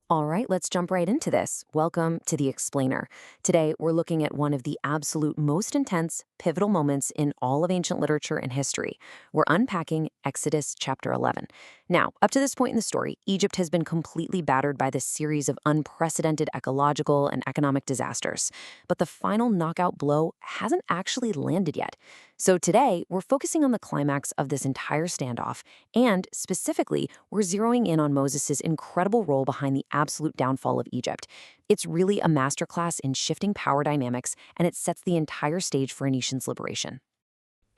All right, let's jump right into this. Welcome to The Explainer. Today, we're looking at one of the absolute most intense, pivotal moments in all of ancient literature and history. We're unpacking Exodus chapter 11. Now, up to this point in the story, Egypt has been completely battered by this series of unprecedented ecological and economic disasters. But the final knockout blow hasn't actually landed yet. So today, we're focusing on the climax of this entire standoff, and specifically, we're zeroing in on Moses' incredible role behind the absolute downfall of Egypt. It's really a masterclass in shifting power dynamics, and it sets the entire stage for a nation's liberation.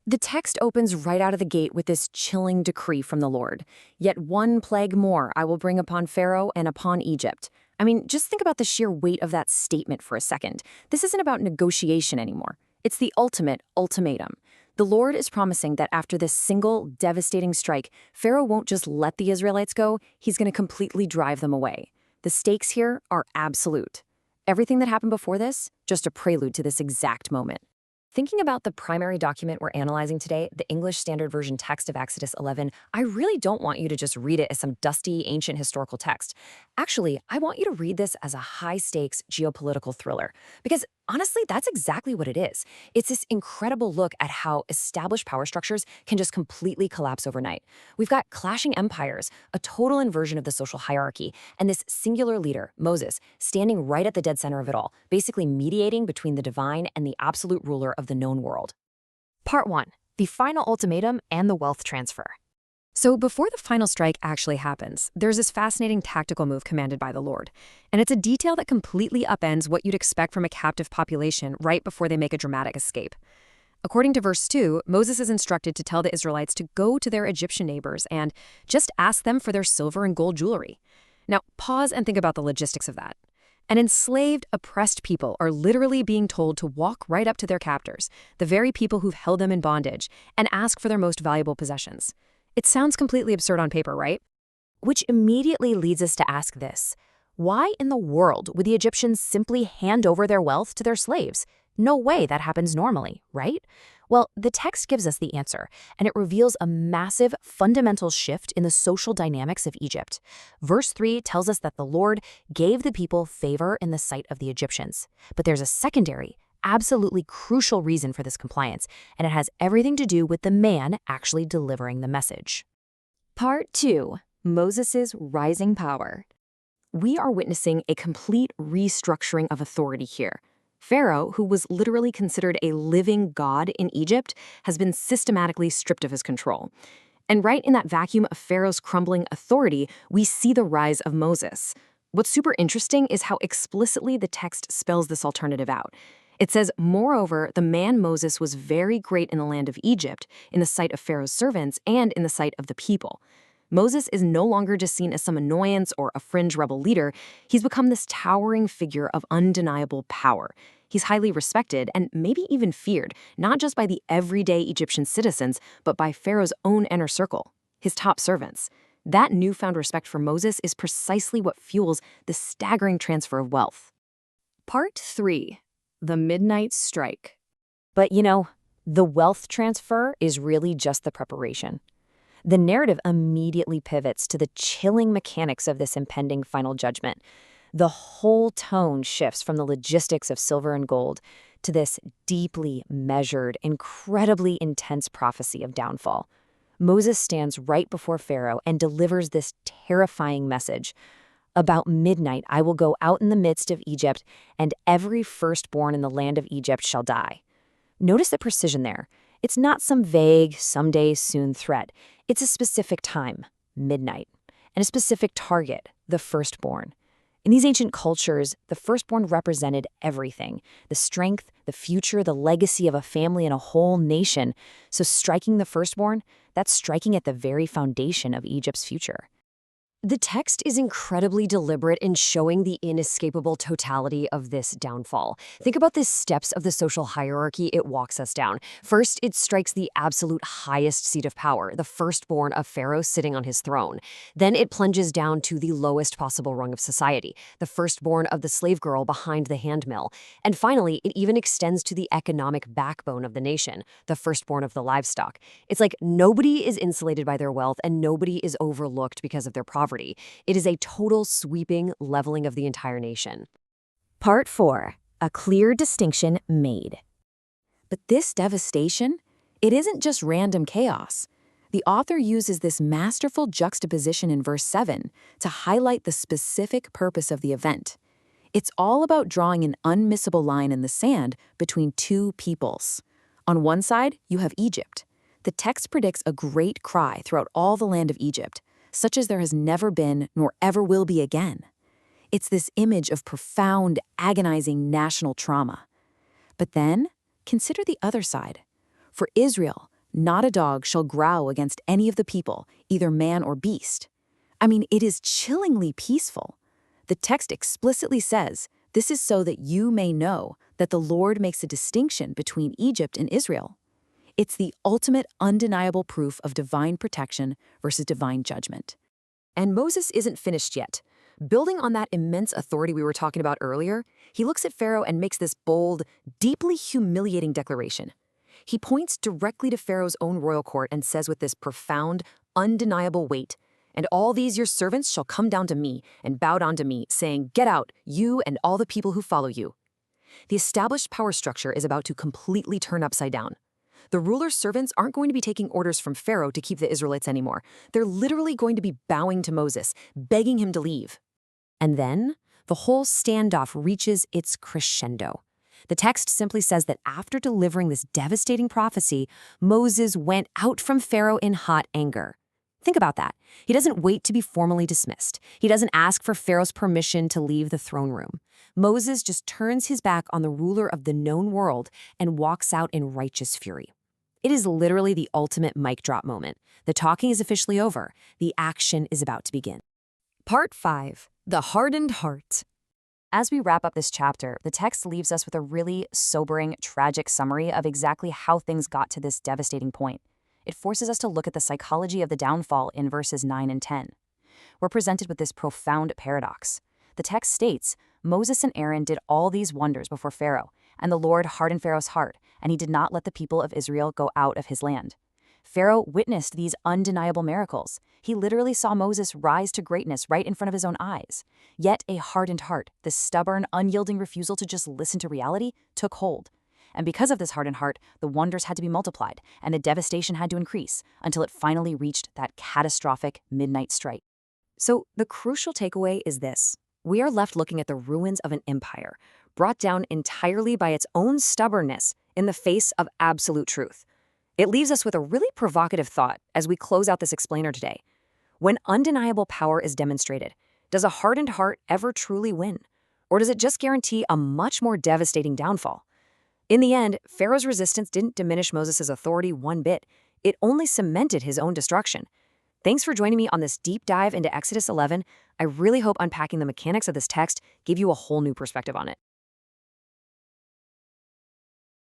The text opens right out of the gate with this chilling decree from the Lord. Yet one plague more I will bring upon Pharaoh and upon Egypt. I mean, just think about the sheer weight of that statement for a second. This isn't about negotiation anymore. It's the ultimate ultimatum. The Lord is promising that after this single, devastating strike, Pharaoh won't just let the Israelites go, he's going to completely drive them away. The stakes here are absolute. Everything that happened before this, just a prelude to this exact moment. Thinking about the primary document we're analyzing today, the English Standard Version text of Exodus 11, I really don't want you to just read it as some dusty, ancient historical text. Actually, I want you to read this as a high-stakes geopolitical thriller. Because honestly, that's exactly what it is. It's this incredible look at how established power structures can just completely collapse overnight. We've got clashing empires, a total inversion of the social hierarchy, and this singular leader, Moses, standing right at the dead center of it all, basically mediating between the divine and the absolute ruler of the known world. Part 1. The final ultimatum and the wealth transfer. So before the final strike actually happens, there's this fascinating tactical move commanded by the Lord. And it's a detail that completely upends what you'd expect from a captive population right before they make a dramatic escape. According to verse 2, Moses is instructed to tell the Israelites to go to their Egyptian neighbors and just ask them for their silver and gold jewelry. Now, pause and think about the logistics of that. An enslaved, oppressed people are literally being told to walk right up to their captors, the very people who've held them in bondage, and ask for their most valuable possessions. It sounds completely absurd on paper, right? Which immediately leads us to ask this. Why in the world would the Egyptians simply hand over their wealth to their slaves? No way that happens normally, right? Well, the text gives us the answer, and it reveals a massive, fundamental shift in the social dynamics of Egypt. Verse 3 tells us that the Lord gave the people favor in the sight of the Egyptians. But there's a secondary, absolutely crucial reason for this compliance, and it has everything to do with the man actually delivering the message. Part 2. Moses' rising power. We are witnessing a complete restructuring of authority here. Pharaoh, who was literally considered a living god in Egypt, has been systematically stripped of his control. And right in that vacuum of Pharaoh's crumbling authority, we see the rise of Moses. What's super interesting is how explicitly the text spells this alternative out. It says, "Moreover, the man Moses was very great in the land of Egypt, in the sight of Pharaoh's servants, and in the sight of the people." Moses is no longer just seen as some annoyance or a fringe rebel leader. He's become this towering figure of undeniable power. He's highly respected and maybe even feared, not just by the everyday Egyptian citizens, but by Pharaoh's own inner circle, his top servants. That newfound respect for Moses is precisely what fuels the staggering transfer of wealth. Part 3. The Midnight Strike. But the wealth transfer is really just the preparation. The narrative immediately pivots to the chilling mechanics of this impending final judgment. The whole tone shifts from the logistics of silver and gold to this deeply measured, incredibly intense prophecy of downfall. Moses stands right before Pharaoh and delivers this terrifying message. About midnight I will go out in the midst of Egypt, and every firstborn in the land of Egypt shall die. Notice the precision there. It's not some vague, someday soon threat. It's a specific time, midnight, and a specific target, the firstborn. In these ancient cultures, the firstborn represented everything: the strength, the future, the legacy of a family and a whole nation. So striking the firstborn, that's striking at the very foundation of Egypt's future. The text is incredibly deliberate in showing the inescapable totality of this downfall. Think about the steps of the social hierarchy it walks us down. First, it strikes the absolute highest seat of power, the firstborn of Pharaoh sitting on his throne. Then it plunges down to the lowest possible rung of society, the firstborn of the slave girl behind the handmill. And finally, it even extends to the economic backbone of the nation, the firstborn of the livestock. It's like nobody is insulated by their wealth and nobody is overlooked because of their poverty. poverty. It is a total sweeping leveling of the entire nation. Part 4. A clear distinction made. But this devastation, it isn't just random chaos. The author uses this masterful juxtaposition in verse 7 to highlight the specific purpose of the event. It's all about drawing an unmissable line in the sand between two peoples. On one side, you have Egypt. The text predicts a great cry throughout all the land of Egypt, such as there has never been nor ever will be again. It's this image of profound, agonizing national trauma. But then, consider the other side. For Israel, not a dog shall growl against any of the people, either man or beast. I mean, it is chillingly peaceful. The text explicitly says, this is so that you may know that the Lord makes a distinction between Egypt and Israel. It's the ultimate undeniable proof of divine protection versus divine judgment. And Moses isn't finished yet. Building on that immense authority we were talking about earlier, he looks at Pharaoh and makes this bold, deeply humiliating declaration. He points directly to Pharaoh's own royal court and says with this profound, undeniable weight, "And all these your servants shall come down to me and bow down to me, saying, 'Get out, you and all the people who follow you.'" The established power structure is about to completely turn upside down. The ruler's servants aren't going to be taking orders from Pharaoh to keep the Israelites anymore. They're literally going to be bowing to Moses, begging him to leave. And then, the whole standoff reaches its crescendo. The text simply says that after delivering this devastating prophecy, Moses went out from Pharaoh in hot anger. Think about that. He doesn't wait to be formally dismissed. He doesn't ask for Pharaoh's permission to leave the throne room. Moses just turns his back on the ruler of the known world and walks out in righteous fury. It is literally the ultimate mic drop moment. The talking is officially over. The action is about to begin. Part 5. The Hardened Heart. As we wrap up this chapter, the text leaves us with a really sobering, tragic summary of exactly how things got to this devastating point. It forces us to look at the psychology of the downfall in verses 9 and 10. We're presented with this profound paradox. The text states, Moses and Aaron did all these wonders before Pharaoh, and the Lord hardened Pharaoh's heart, and he did not let the people of Israel go out of his land. Pharaoh witnessed these undeniable miracles. He literally saw Moses rise to greatness right in front of his own eyes. Yet a hardened heart, this stubborn, unyielding refusal to just listen to reality, took hold. And because of this hardened heart, the wonders had to be multiplied, and the devastation had to increase, until it finally reached that catastrophic midnight strike. So the crucial takeaway is this. We are left looking at the ruins of an empire, brought down entirely by its own stubbornness in the face of absolute truth. It leaves us with a really provocative thought as we close out this explainer today. When undeniable power is demonstrated, does a hardened heart ever truly win? Or does it just guarantee a much more devastating downfall? In the end, Pharaoh's resistance didn't diminish Moses' authority one bit. It only cemented his own destruction. Thanks for joining me on this deep dive into Exodus 11. I really hope unpacking the mechanics of this text gave you a whole new perspective on it.